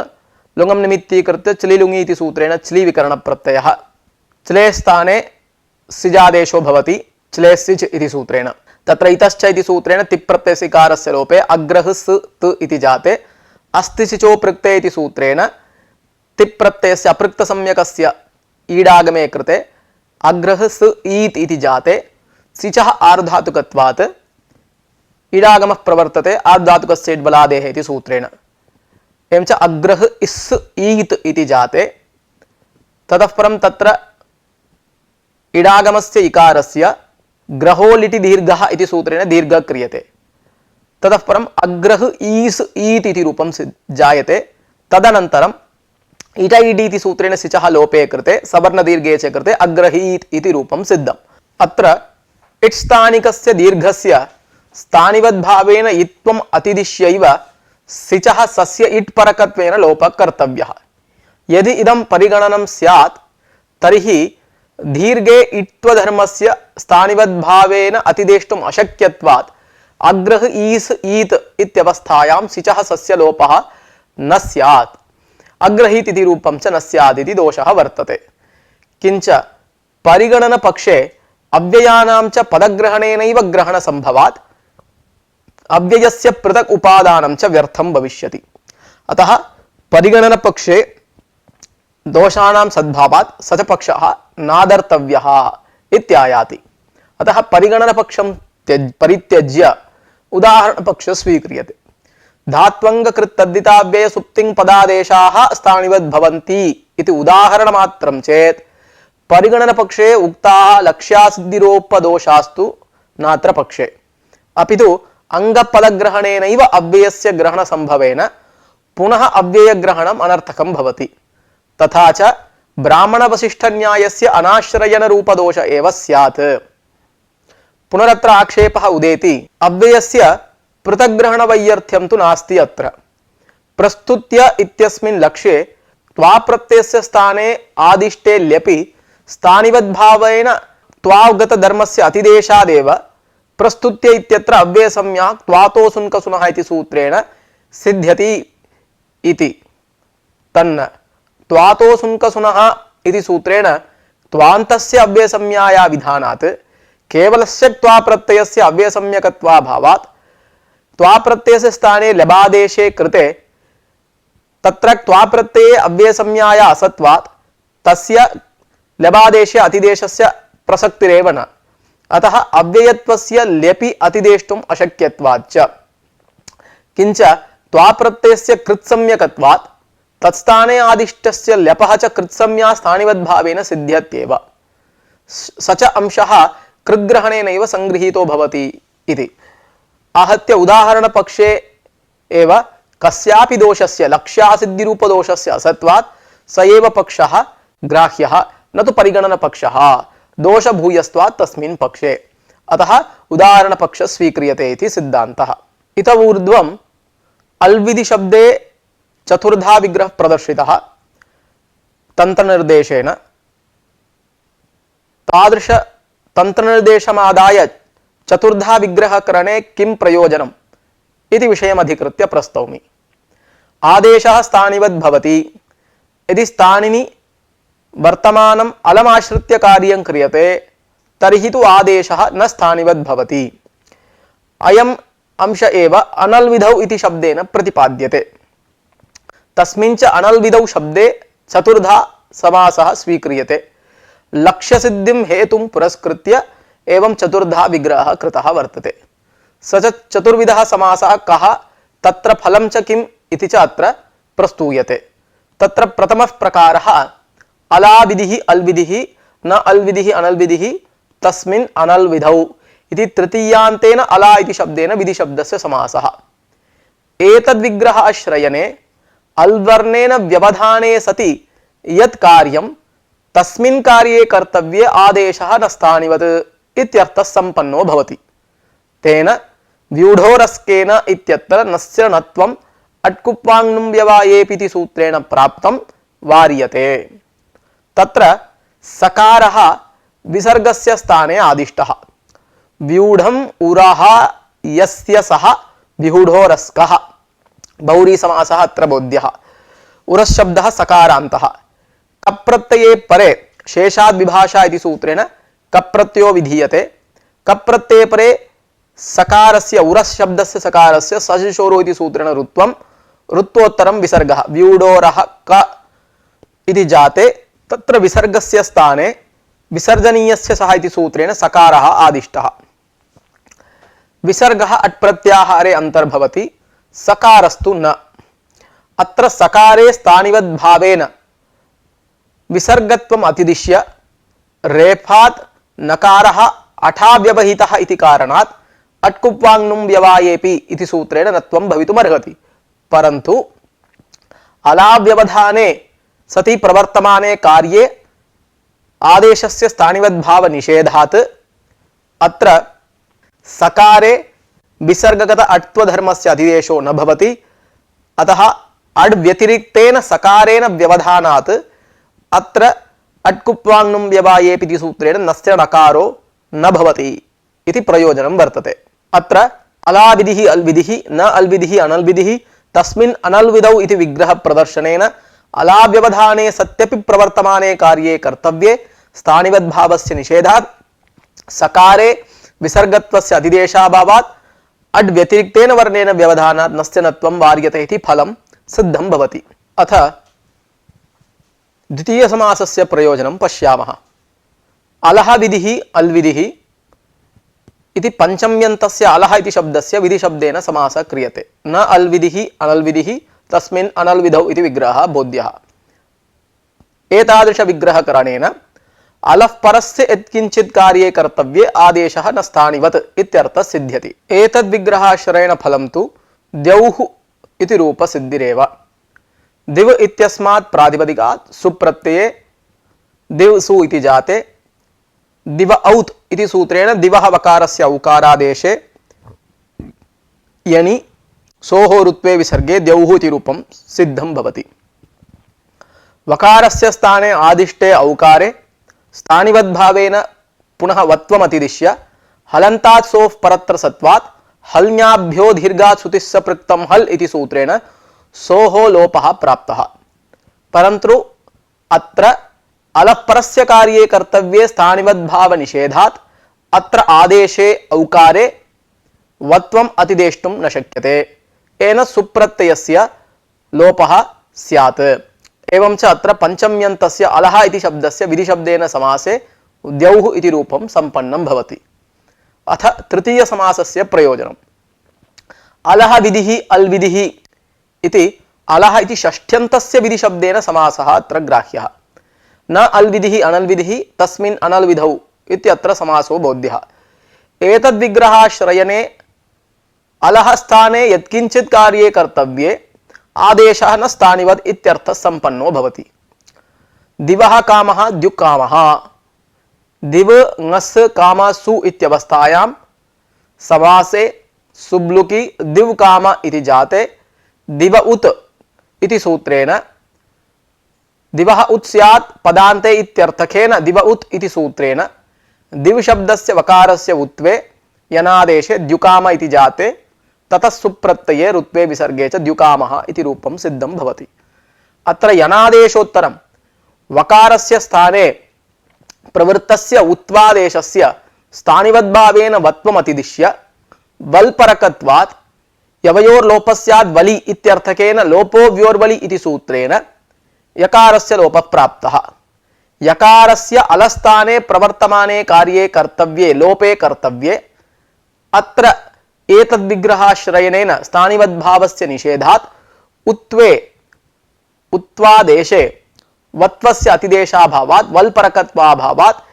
लुङ्गं निमित्तीकृत्य च्लि लुङि इति सूत्रेण च्लि विकरण प्रत्ययः च्ले स्थाने सिजादेशो भवति च्ले सिज् इति सूत्रेण। तत्र इतश्च इति सूत्रेण तिप्रत्ययसिकारस्य लोपे अग्रह स त इति जाते अस्ति सिचो पृक्ते इति सूत्रेण तिप्रत्ययस्य अपृक्तसम्यकस्य ईडागमे कृते अग्रह स ईत् इति जाते सिचः आर्धातुकत्वात् ईडागमः प्रवर्तते आर्धातुकस्य इड्बलादेः इति सूत्रेण। एवं च अग्रह इस् ईत् इति जाते ततः परं तत्र इडागमस्य इकारस्य ग्रहोलिटि दीर्घः इति सूत्रेण दीर्घः क्रियते। ततः परम् अग्रह ईस् ईत् इति रूपं जायते। तदनन्तरम् इट इडि इति सूत्रेण सिचः लोपे कृते सवर्णदीर्घे च कृते अग्रहीत् इति रूपं सिद्धम्। अत्र इट् स्थानिकस्य दीर्घस्य स्थानिवद्भावेन इत्वम् अतिदिश्यैव सिचः सस्य इट् परकत्वेन लोपः कर्तव्यः। यदि इदं परिगणनं स्यात् तर्हि दीर्घे इत्वधर्मस्य स्थानिवद्भावेन अतिदेष्टुम् अशक्यत्वात् अग्रह ईस् ईत् इत्यवस्थायां सिचः सस्य लोपः न स्यात्। अग्रहीत् इति रूपं च न स्यात् इति दोषः वर्तते। किञ्च परिगणन पक्षे अव्ययानां च पदग्रहणेनैव ग्रहणसम्भवात् अव्ययस्य पृथक् उपादानं च व्यर्थं भविष्यति। अतः परिगणन पक्षे दोषाणां सद्भावात् स च पक्षः नादर्तव्यः इत्यायाति। अतः परिगणन पक्षं परित्यज्य उदाहरण पक्ष स्वीक्रियते। धात्वङ्गकृत्तद्धिताव्यय सुप्तिङ् पदादेशाः स्थानिवद् भवन्ति इति उदाहरणमात्रं चेत् परिगणन पक्षे उक्ताः लक्ष्यासिद्धिरोपदोषास्तु नात्र पक्षे अपितु अंगपदग्रहणेनैव अव्ययस्य ग्रहणसम्भवेन पुनः अव्ययग्रहणम् अनर्थकं भवति। तथा च ब्राह्मणवसिष्ठन्यायस्य अनाश्रयन रूपदोष एव स्यात्। पुनरत्र आक्षेपः उदेति अव्ययस्य पृथग्ग्रहणवैयर्थ्यं तु नास्ति। अत्र प्रस्तुत्य इत्यस्मिन् लक्ष्ये त्वाप्रत्ययस्य स्थाने आदिष्टे ल्यपि स्थानिवद्भावेन त्वागतधर्मस्य अतिदेशादेव प्रस्तुत्य इत्यत्र अव्ययसंज्ञा त्वातोऽसुनकसुनः इति सूत्रेण सिद्ध्यति इति। तन्न त्वातोऽसुनकसुनः इति सूत्रेण त्वान्तस्य अव्ययसंज्ञाया विधानात् केवलस्य त्वाप्रत्ययस्य अव्ययसंज्ञकत्वाभावात् त्वाप्रत्ययस्य स्थाने लबादेशे कृते तत्र त्वाप्रत्यये अव्ययसंज्ञाया असत्वात् तस्य लबादेशे अतिदेशस्य प्रसक्तिरेव न। अतः अव्ययत्वस्य ल्यपि अतिदेष्टुम् अशक्यत्वाच्च। किञ्च त्वाप्रत्ययस्य कृत्सम्यकत्वात् तत्स्थाने आदिष्टस्य ल्यपः च कृत्संज्ञा स्थानिवद्भावेन सिद्ध्यत्येव। स च अंशः कृग्रहणेनैव संगृहीतो भवति इति। आहत्य उदाहरण पक्षे एव कस्यापि दोषस्य लक्ष्यासिद्धिरूपदोषस्य असत्वात् स एव पक्षः ग्राह्यः न तु परिगणन पक्षः दोषभूयस्त्वात् तस्मिन् पक्षे। अतः उदाहरण पक्ष स्वीक्रियते इति सिद्धान्तः। इत ऊर्ध्वम् अल्विधि शब्दे चतुर्धा विग्रह प्रदर्शितः तन्त्रनिर्देशेन। तादृश तन्त्रनिर्देशमादाय चतुर्धा विग्रहकरणे किं प्रयोजनम् इति विषयमधिकृत्य प्रस्तौमि। आदेशः स्थानिवद् भवति। यदि स्थानिनि वर्तमानम् अलमाश्रित्य कार्यं क्रियते तर्हि तु आदेशः न स्थानिवद् भवति। अयम् अंश एव अनल्विधौ इति शब्देन प्रतिपाद्यते। तस्मिन् च अनल्विधौ शब्दे चतुर्धा समासः स्वीक्रियते। लक्ष्यसिद्धिं हेतुं पुरस्कृत्य एवं चतुर्धा विग्रहः कृतः वर्तते। स च चतुर्विधः समासः कः तत्र फलं च किम् इति च अत्र प्रस्तूयते। तत्र प्रथमः प्रकारः अलाविधिः अल्विधिः न अल्विधिः अनल्विधिः तस्मिन् अनल्विधौ इति तृतीयान्तेन अला इति शब्देन विधिशब्दस्य समासः। एतद्विग्रहाश्रयणे अल्वर्णेन व्यवधाने सति यत् कार्यं तस्मिन् कार्ये कर्तव्ये आदेशः न स्थानिवत् इत्यर्थः सम्पन्नो भवति। तेन व्यूढोरस्केन इत्यत्र नस्य नत्वम् अट्कुप्वाङ्नुं व्यवायेपिति सूत्रेण प्राप्तं वार्यते। तत्र सकारः विसर्गस्य स्थाने आदिष्टः। व्यूढम् उरः यस्य सः व्यूढोरस्कः बहुव्रीहि समासः अत्र बोध्यः। उरः शब्दः सकारान्तः। कप्रत्यये परे शेषाद् विभाषा इति सूत्रेण कप्रत्ययो विधीयते। कप्रत्यये परे सकारस्य उरः शब्दस्य सकारस्य सशिशोरो इति सूत्रेण रुत्वं रुत्वोत्तरं विसर्गः व्यूढोरः क इति जाते तत्र विसर्गस्य स्थाने विसर्जनीयस्य सः इति सूत्रेण सकारः आदिष्टः। विसर्गः अट् प्रत्याहारे अंतर्भवति सकारस्तु न। अत्र सकारे स्थानिवद् भावेन विसर्गत्वम् अतिदिश्य रेफात् नकारः अठाव्यवहितः इति कारणात् अट्कुप्वाङ्नुं व्यवायेपि इति सूत्रेण नत्वं भवितुमर्हति। परन्तु अलाव्यवधाने सति प्रवर्तमाने कार्ये आदेशस्य स्थानिवद्भाव निषेधात् अत्र सकारे विसर्गगत अट्त्वधर्मस्य अधिदेशो न भवति। अतः अड् व्यतिरिक्तेन सकारेण व्यवधानात् अत्र अट्कुप्वाङ्नुं व्यवायेपि इति सूत्रेण नस्य नकारो न भवति इति प्रयोजनं वर्तते। अत्र अलाविधिः अल्विधिः न अल्विधिः अनल्विधिः तस्मिन् अनल्विधौ इति विग्रह प्रदर्शनेन अलाव्यवधाने सत्यपि प्रवर्तमाने कार्ये कर्तव्ये स्थानिवद्भावस्य निषेधात् सकारे विसर्गत्वस्य अधिदेशाभावात् अड् व्यतिरिक्तेन वर्णेन व्यवधानात् नस्य नत्वं वार्यते इति फलं सिद्धं भवति। अथ द्वितीय समासस्य प्रयोजनं पश्यामः। अलः विधिः अल्विधिः इति पंचम्यन्तस्य अलः इति शब्दस्य विधिशब्देन समासः क्रियते। न अल्विधिः अनल्विधिः तस्मिन् अनल्विधौ इति विग्रहः बोध्यः। एतादृश विग्रहकरणेन अलः परस्य यत्किञ्चित् कार्ये कर्तव्ये आदेशः न स्थानिवत् इत्यर्थः सिद्ध्यति। एतद् विग्रहाश्रयेण फलं तु द्यौः इति रूपसिद्धिरेव। दिव इत्यस्मात् प्रातिपदिकात् सुप्रत्यये दिवसु इति जाते दिव औत् इति सूत्रेण दिवः वकारस्य औकारादेशे यणि सोहोरुत्वे विसर्गे द्यौः इति रूपं सिद्धं भवति। वकारस्य स्थाने आदिष्टे औकारे स्थानिवद्भावेन पुनः वत्वमतिदिश्य हलन्तात् सोः परत्र सत्वात् हल्न्याभ्यो दीर्घात् सुतिः सपृक्तं हल् इति सूत्रेण सोहो लोपः प्राप्तः। परन्तु अत्र अलपरस्य कार्ये कर्तव्ये स्थानिवद्भाव निषेधात् अत्र आदेशे औकारे वत्वम् अतिदेष्टुं न शक्यते। येन सुप्रत्ययस्य लोपः स्यात्। एवं च अत्र पंचम्यन्तस्य अलः इति शब्दस्य विधिशब्देन समासे द्यौः इति रूपं सम्पन्नं भवति। अथ तृतीय समासस्य प्रयोजनम्। अलः विधिः अल्विधिः इति अलः इति षष्ठ्यन्तस्य विधिशब्देन समासः अत्र ग्राह्यः। न अल्विधिः अनल्विधिः तस्मिन् अनल्विधौ इत्यत्र समासो बोध्यः। एतद्विग्रहाश्रयणे अलः स्थाने यत्किञ्चित् कार्ये कर्तव्ये आदेशः न स्थानिवत् इत्यर्थः सम्पन्नो भवति। दिवः कामः द्युकामः। दिव ङस् कामसु इत्यवस्थायां समासे सुब्लुकि दिव काम इति जाते दिव उत् इति सूत्रेण दिवः उत् स्यात् पदान्ते इत्यर्थकेन दिव उत् इति सूत्रेण दिव शब्दस्य वकारस्य उत्वे यनादेशे द्युकाम इति जाते ततः सुप्रत्यये रुत्वे विसर्गे च द्युकामः इति रूपं सिद्धं भवति। अत्र यनादेशोत्तरं वकारस्य स्थाने प्रवृत्तस्य उत्वादेशस्य स्थानिवद्भावेन वत्वमतिदिश्य वल्परकत्वात् यवयोर्लोपस्याद् वलि इत्यर्थकेन लोपो व्योर्वलि इति सूत्रेण यकारस्य लोपः प्राप्तः। यकारस्य अलस्थाने प्रवर्तमाने कार्ये कर्तव्ये लोपे कर्तव्ये अत्र एतद्विग्रहाश्रयणेन स्थानिवद्भावस्य निषेधात् उत्वे उत्वादेशे वत्वस्य अतिदेशाभावात् वल्परकत्वाभावात्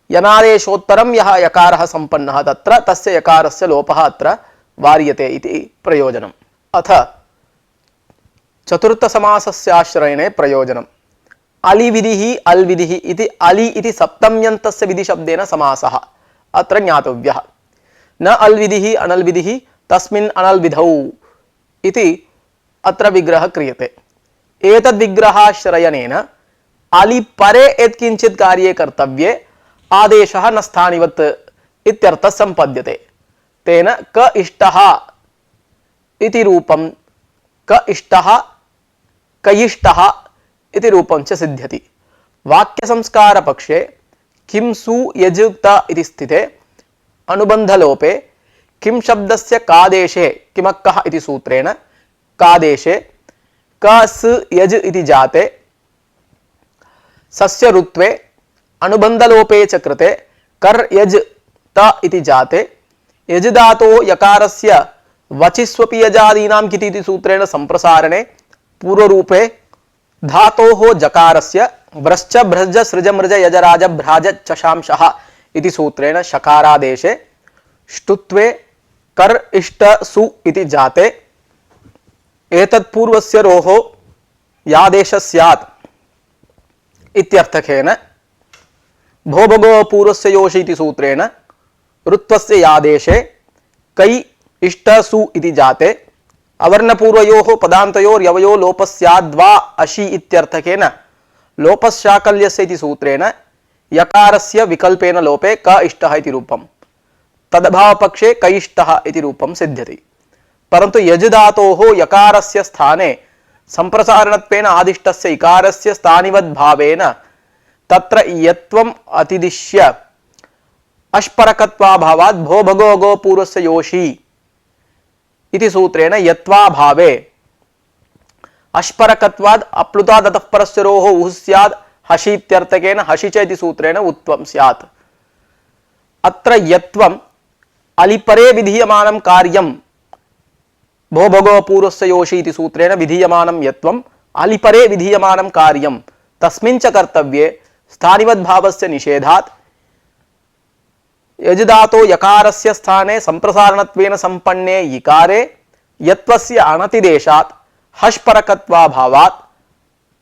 यनादेशोत्तरं यः यकारः सम्पन्नः तत्र तस्य यकारस्य लोपः अत्र वार्यते इति प्रयोजनम्। अथ चतुर्थसमासस्याश्रयणे प्रयोजनम्। अलिविधिः अल्विधिः इति अलि इति सप्तम्यन्तस्य विधिशब्देन समासः अत्र ज्ञातव्यः। न अल्विधिः अनल्विधिः तस्मिन् अनल्विधौ इति अत्र विग्रहः क्रियते। एतद् विग्रहाश्रयणेन अलि परे यत्किञ्चित् कार्ये कर्तव्ये आदेशः न स्थानिवत् इत्यर्थः सम्पद्यते। तेन क इष्टः इति रूपं क इष्टः कयिष्टः इति रूपं च सिद्ध्यति। वाक्यसंस्कारपक्षे किं सु यजुक्त इति स्थिते अनुबन्धलोपे किं शब्दस्य कादेशे किमक्कः इति सूत्रेण कादेशे क स यज इति जाते सस्य ऋत्वे अनुबन्धलोपे च कृते कर् यज त इति जाते यज धातो यकारस्य वचिस्वपि यजादीनां किति इति सूत्रेण संप्रसारणे पूर्वरूपे धातोः जकारस्य व्रश्च भ्रज सृज मृज यजराज भ्राज चशांशः इति सूत्रेण शकारादेशे ष्टुत्वे कर् इष्ट सु इति जाते एतत् पूर्वस्य रोः यादेश स्यात् इत्यर्थकेन भो भगो पूर्वस्य योषि इति सूत्रेण ऋत्वस्य यादेशे कै इष्ट सु इति जाते अवर्णपूर्वयोः पदान्तयोर्यवयो लोपस्याद्वा अशि इत्यर्थकेन लोपस्शाकल्यस्य इति सूत्रेण यकारस्य विकल्पेन लोपे क इष्टः इति रूपम् तदभावपक्षे कयिष्टः इति रूपं सिद्ध्यति। परन्तु यज धातोः यकारस्य स्थाने संप्रसारणत्वेन आदिष्टस्य इकारस्य स्थानिवद्भावेन तत्र यत्वम् अतिदिश्य अष्परकत्वाभावात् भो भगो गो पूर्वस्य योषि इति सूत्रेण यत्वाभावे अष्परकत्वाद् अप्लुताद् अतः परस्य रोः उः स्याद् हसि इत्यर्थकेन हसि च इति सूत्रेण उत्वं स्यात्। अत्र यत्वम् अलिपरे विधीयमानं कार्यं भो भगो पूर्वस्य योषि इति सूत्रेण विधीयमानं यत्वम् अलिपरे विधीयमानं कार्यं तस्मिन् च कर्तव्ये स्थानिवद्भावस्य निषेधात् यजदातो यकारस्य स्थाने संप्रसारणत्वेन संपन्ने इकारे यत्वस्य अनतिदेशात् हष्परकत्वाभावात्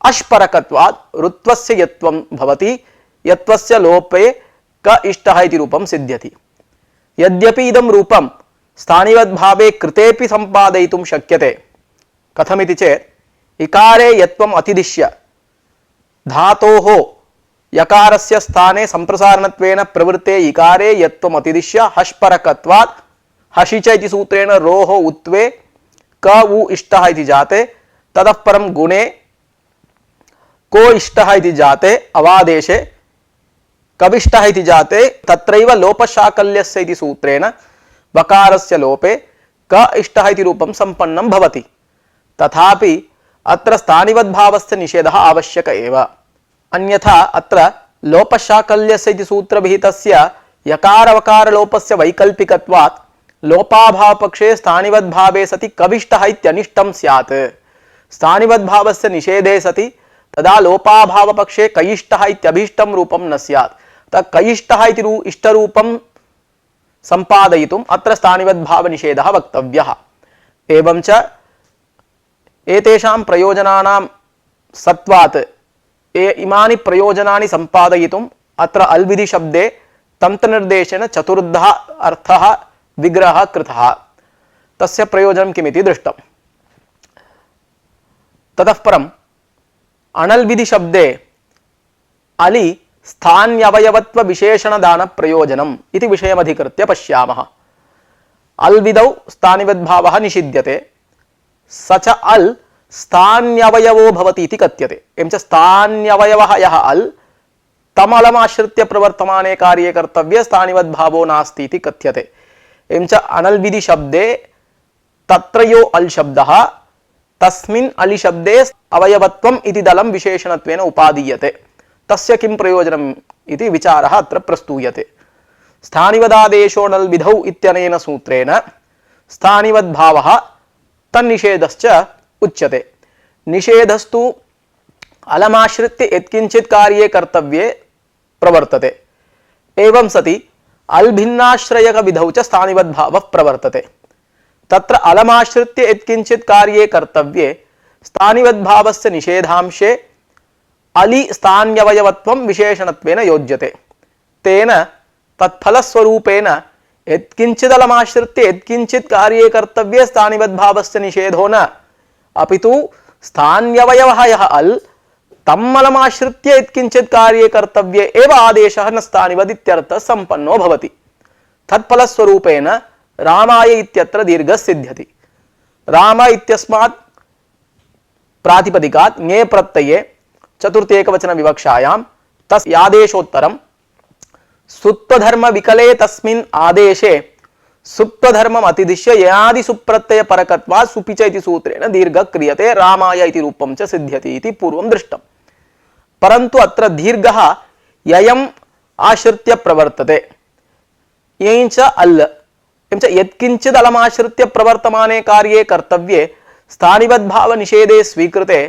अष्परकत्वात् ऋत्वस्य यत्वं भवति यत्वस्य लोपे क इष्टः इति रूपं सिद्ध्यति। यद्यपि इदं रूपं स्थानिवद्भावे कृतेपि सम्पादयितुं शक्यते। कथमिति चेत् इकारे यत्वम् अतिदिश्य धातोः यकारस्य स्थाने संप्रसारणत्वेन प्रवृत्ते इकारे यत्वम् अतिदिश्य हष्परकत्वात् हसि च इति सूत्रेण रोः उत्वे क उ इष्टः इति जाते ततः परं गुणे को इष्टः इति जाते अवादेशे कविष्टः इति जाते तत्रैव लोपशाकल्यस्य इति सूत्रेण वकारस्य लोपे क इष्टः इति रूपं सम्पन्नं भवति। तथापि अत्र स्थानिवद्भावस्य निषेधः आवश्यक एव। अन्यथा अत्र लोपशाकल्यस्य इति सूत्रविहितस्य यकारवकारलोपस्य वैकल्पिकत्वात् लोपाभावपक्षे स्थानिवद्भावे सति कविष्टः इत्यनिष्टं स्यात्। स्थानिवद्भावस्य निषेधे सति तदा लोपाभावपक्षे कयिष्टः इत्यभीष्टं रूपं न स्यात्। कयिष्टः इति इष्टरूपं सम्पादयितुम् अत्र स्थानिवद्भावनिषेधः वक्तव्यः। एवं च एतेषां प्रयोजनानां सत्वात् इमानि प्रयोजनानि सम्पादयितुम् अत्र अल्विधि शब्दे तन्त्रनिर्देशेन चतुर्धः अर्थः विग्रहः कृतः। तस्य प्रयोजनं किमिति दृष्टम्। ततः परम् अनल्विधि शब्दे अलि स्थान्यवयवत्व विशेषणदान प्रयोजनम् इति विषयमधिकृत्य पश्यामः। अल्विधौ स्थानिवद्भावः निषिध्यते स च अल् स्थान्यवयवो भवति इति कथ्यते। एवं च स्थान्यवयवः यः अल् तमलमाश्रित्य प्रवर्तमाने कार्ये कर्तव्ये स्थानिवद्भावो नास्ति इति कथ्यते। एवं च अनल्विधि शब्दे तत्र यो अल् शब्दः तस्मिन् अलि शब्दे अवयवत्वम् इति दलं विशेषणत्वेन उपादीयते। तस्य किं प्रयोजनम् इति विचारः अत्र प्रस्तूयते। स्थानिवदादेशो नल्विधौ इत्यनेन सूत्रेण स्थानिवद्भावः तन्निषेधश्च उच्यते। निषेधस्तु अलमाश्रित्य यत्किंचित् कार्ये कर्तव्ये प्रवर्तते। एवं सति अल्भिन्नाश्रयक विधौ च स्थानिवद्भावः प्रवर्तते। तत्र अलमाश्रित्य यत्किंचित् कार्ये कर्तव्ये स्थानिवद्भावस्य निषेधांशे अलि स्थान्यवयवत्वं विशेषणत्वेन योज्यते। तेन तत्फलस्वरूपेण यत्किंचिदलमाश्रित्य यत्किंचित् कार्ये कर्तव्ये स्थानिवद्भावस्य निषेधो न, अपितु स्थान्यवयवः यः अल् तम् अलमाश्रित्य यत्किंचित् कार्ये कर्तव्ये एव आदेशः न स्थानिवद् इत्यर्थः सम्पन्नो भवति। तत्फलस्वरूपेण रामाय इत्यत्र दीर्घः सिद्ध्यति। राम इत्यस्मात् प्रातिपदिकात् ङे प्रत्यये चतुर्थे एकवचन विवक्षायां तस्य आदेशोत्तरं सुत्वधर्म विकले तस्मिन् आदेशे सुप्तधर्मम् अतिदिश्य ययादि सुप्रत्यय परकत्वात् सुपिच इति सूत्रेण दीर्घः क्रियते। रामाय इति रूपं च सिद्ध्यति इति पूर्वं दृष्टं। परन्तु अत्र दीर्घः ययम् आश्रित्य प्रवर्तते। यञ् च अल् एवं च यत्किंचित् अलमाश्रित्य प्रवर्तमाने कार्ये कर्तव्ये स्थानिवद्भाव निषेधे स्वीकृते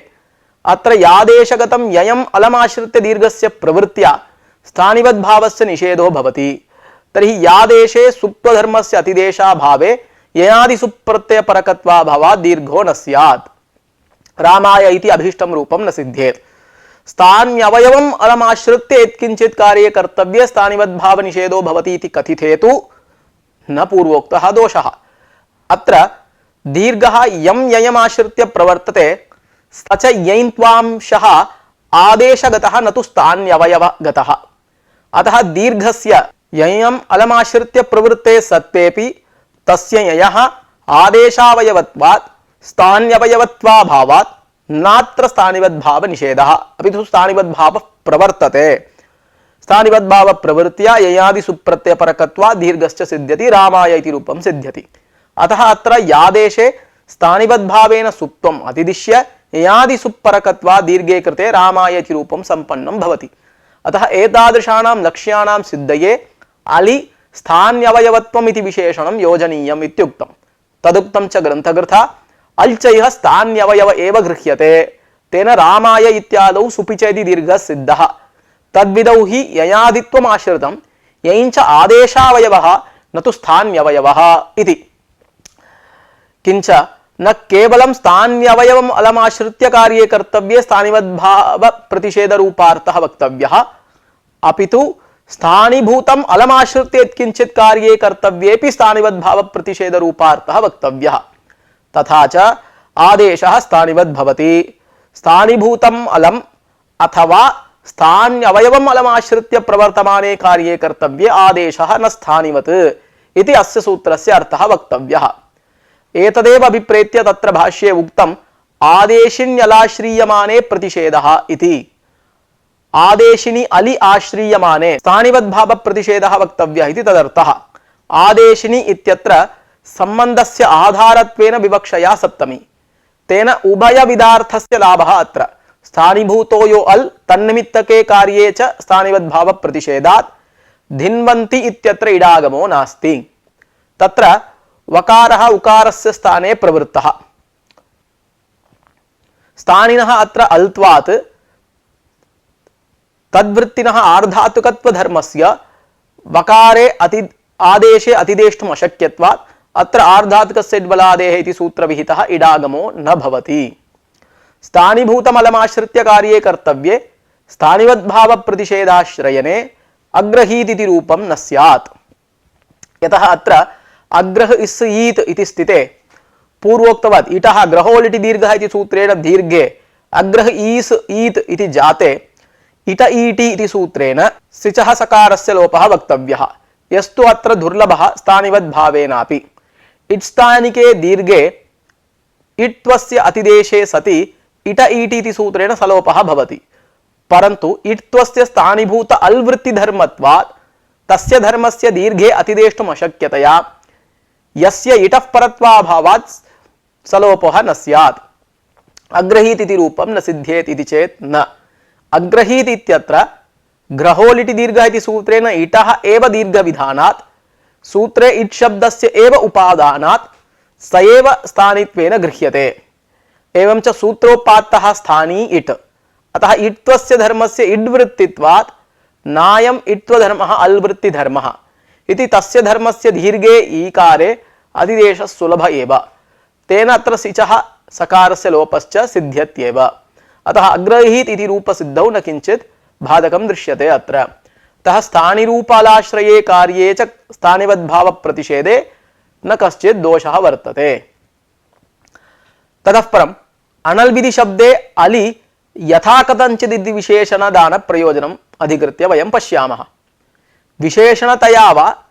अत्र यादेशगतं ययम् अलमाश्रित्य दीर्घस्य प्रवृत्त्या स्थानिवद्भावस्य निषेधो भवति। तर्हि यादेशे सुप्तधर्मस्य अतिदेशाभावे ययादि सुप्रत्यय परकत्वाभावात् दीर्घो न स्यात्। रामाय इति अभीष्टं रूपं न सिद्ध्येत्। स्थान्यवयवम् अलमाश्रित्य यत्किंचित् कार्ये कर्तव्ये स्थानिवद्भाव निषेधो भवति इति कथिते तु न पूर्वोक्तः दोषः। अत्र दीर्घः यं ययमाश्रित्य प्रवर्तते स च यैन्त्वांशः आदेशगतः न तु स्थान्यवयवगतः। अतः दीर्घस्य ययम् अलमाश्रित्य प्रवृत्ते सत्तेपि तस्य ययः आदेशावयवत्वात् स्थान्यवयवत्वाभावात् नात्र स्थानिवद्भाव निषेधः, अपितु स्थानिवद्भावः प्रवर्तते। स्थानिवद्भाव प्रवृत्त्या ययादि सुप्रत्यय परकत्वात् दीर्घश्च सिद्ध्यति। रामाय इति रूपं सिद्ध्यति। अतः अत्र यादेशे स्थानिवद्भावेन सुप्त्वम् अतिदिश्य ययादि सुपरकत्वात् दीर्घे कृते रामाय इति रूपं सम्पन्नं भवति। अतः एतादृशानां लक्ष्याणां सिद्धये अलि स्थान्यवयवत्वम् इति विशेषणं योजनीयम् इत्युक्तं। तदुक्तं च ग्रन्थकृता अल् च इह स्थान्यवयव एव गृह्यते। तेन रामाय इत्यादौ सुपि च इति दीर्घः सिद्धः। तद्विदौ हि ययादित्वम् आश्रितं यञ्च आदेशावयवः न तु स्थान्यवयवः इति। किंच न केवलं स्थान्यवयवम् अलमाश्रित्य कार्ये कर्तव्ये स्थानिवद्भाव प्रतिषेध रूपार्थः वक्तव्यः, अपितु स्थानीभूतम् अलमाश्रित्य यत्किंचित् कार्ये कर्तव्येपि स्थानिवद्भाव प्रतिषेध रूपार्थः वक्तव्यः। तथा च आदेशः स्थानिवद् भवति। स्थानीभूतम् अलम् अथवा स्थान्यवयवम् अलमाश्रित्य प्रवर्तमाने कार्ये कर्तव्ये आदेशः न स्थानिवत् इति अस्य सूत्रस्य अर्थः वक्तव्यः। एतदेव अभिप्रेत्य तत्र भाष्ये उक्तम् आदेशिन्यलाश्रीयमाने प्रतिषेधः इति। आदेशिनि अलि आश्रीयमाने स्थानिवद्भाव प्रतिषेधः वक्तव्यः इति तदर्थः। आदेशिनि इत्यत्र संबन्धस्य आधारत्वेन विवक्षया सप्तमी। तेन उभयविधार्थस्य लाभः अत्र। स्थानीभूतो यो अल् तन्निमित्तके कार्ये च स्थानिवद्भाव प्रतिषेधात् धिन्वन्ति इत्यत्र इडागमो नास्ति। तत्र वकारः उकारस्य स्थाने प्रवृत्तः। स्थानिनः अत्र अल्त्वात् तद्वृत्तिनः आर्धातुकत्वधर्मस्य वकारे आदेशे अतिदेष्टुम् अशक्यत्वात् अत्र आर्धातुकस्य इड्बलादेः इति सूत्रविहितः इडागमो न भवति। स्थानीभूतमलमाश्रित्य कार्ये कर्तव्ये स्थानिवद्भाव प्रतिषेधाश्रयने अग्रहीतिति रूपं न स्यात्। यतः अत्र अग्रह इस् ईत् इति स्थिते पूर्वोक्तवत् इटः ग्रहोलिटि दीर्घः इति सूत्रेण दीर्घे अग्रह ईस् ईत् इति जाते इट ईटि इति सूत्रेण सिचः सकारस्य लोपः वक्तव्यः, यस्तु अत्र दुर्लभः स्थानिवद्भावेनापि। इट्स्थानिके दीर्घे इट्त्वस्य अतिदेशे सति इट ईटि इति सूत्रेण सलोपः भवति। परन्तु इट्त्वस्य स्थानीभूत अल्वृत्तिधर्मत्वात् तस्य धर्मस्य दीर्घे अतिदेष्टुम् अशक्यतया यस्य इटः परत्वाभावात् सलोपः न स्यात्। अग्रहीत् इति रूपं न सिद्ध्येत् इति चेत् न। अग्रहीत् इत्यत्र ग्रहोलिटि दीर्घः इति सूत्रेण इटः एव दीर्घविधानात् सूत्रे इट् शब्दस्य एव उपादानात् स एव स्थानित्वेन गृह्यते। एवं च सूत्रोपात्तः स्थानी इट् अतः इत्वस्य धर्मस्य इड्वृत्तित्वात् नायम् इत्वधर्मः अल्वृत्तिधर्मः इति तस्य धर्मस्य दीर्घे ईकारे अधिदेशः सुलभ एव तेन अत्र सिचः सकारस्य लोपश्च सिद्ध्यत्येव अतः अग्रहीत इति रूपसिद्धौ न किञ्चित् बाधकं दृश्यते अत्र अतः स्थानिरूपालाश्रये कार्ये च स्थानिवद्भावप्रतिषेधे न कश्चित् दोषः वर्तते। ततः परम् अनल्विधि शब्दे अलि यथा कथञ्चित् इति विशेषणदान प्रयोजनम् अधिकृत्य वयं पश्यामः। विशेषणतया वा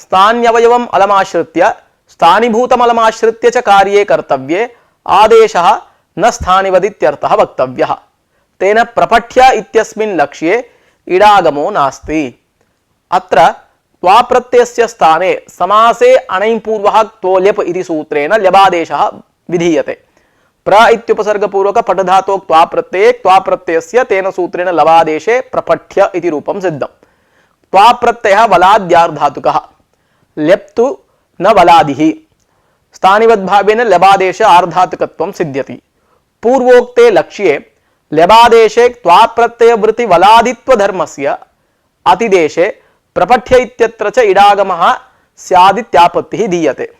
स्थान्यवयवम् अलमाश्रित्य स्थानीभूतमलमाश्रित्य च कार्ये कर्तव्ये आदेशः न स्थानिवदित्यर्थः वक्तव्यः। तेन प्रपठ्य इत्यस्मिन् लक्ष्ये इडागमो नास्ति। अत्र त्वाप्रत्ययस्य स्थाने समासे अणैपूर्वः क्तोल्यप इति सूत्रेण ल्यबादेशः विधीयते। प्र इत्युपसर्गपूर्वक पठधातोः त्वाप्रत्यये त्वाप्रत्ययस्य तेन सूत्रेण लबादेशे प्रपठ्य इति रूपं सिद्धम्। त्वाप्रत्ययः वलाद्यार्धातुकः ल्यप्तु न वलादिः स्थानिवद्भावेन ल्यबादेश आर्धातुकत्वं सिद्ध्यति। पूर्वोक्ते लक्ष्ये ल्यबादेशे त्वाप्रत्ययवृत्ति वलादित्वधर्मस्य अतिदेशे प्रपठ्य इत्यत्र च इडागमः स्यादित्यापत्तिः दीयते।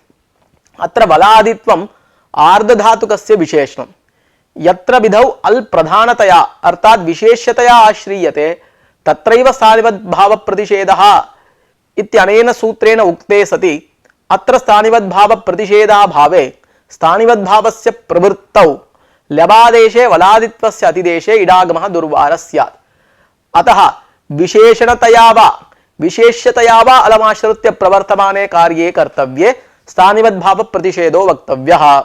अत्र वलादित्वम् आर्धधातुकस्य विशेषणम्। यत्र विधौ अल् प्रधानतया अर्थात् विशेष्यतया आश्रीयते तत्रैव स्थानिवद्भावप्रतिषेधः इत्यनेन सूत्रेण उक्ते सति अत्र स्थानिवद्भावप्रतिषेधाभावे स्थानिवद्भावस्य प्रवृत्तौ ल्यबादेशे वलादित्वस्य अतिदेशे इडागमः दुर्वारः स्यात्। अतः विशेषणतया वा विशेष्यतया वा अलमाश्रित्य प्रवर्तमाने कार्ये कर्तव्ये स्थानिवद्भावप्रतिषेधो वक्तव्यः।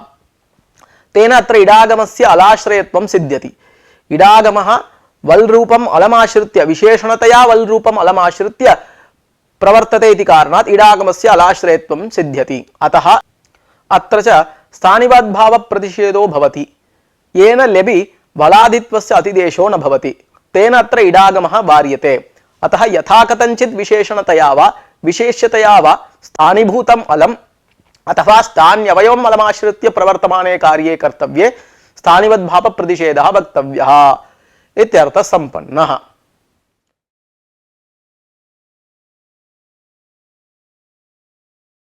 तेन अत्र इडागमस्य अलाश्रयत्वं सिद्ध्यति। इडागमः वल् रूपम् अलमाश्रित्य विशेषणतया वल् रूपम् अलमाश्रित्य प्रवर्तते इति कारणात् इडागमस्य अलाश्रयत्वं सिद्ध्यति। अतः अत्र च स्थानिवद्भावप्रतिषेधो भवति येन ल्यबि वलादित्वस्य अतिदेशो न भवति। तेन अत्र इडागमः वार्यते। अतः यथा कथञ्चित् विशेषणतया वा विशेष्यतया वा स्थानीभूतम् अलम् अथवा स्थान्यवयवम् अलमाश्रित्य प्रवर्तमाने कार्ये कर्तव्ये स्थानिवद्भावप्रतिषेधः वक्तव्यः इत्यर्थः सम्पन्नः।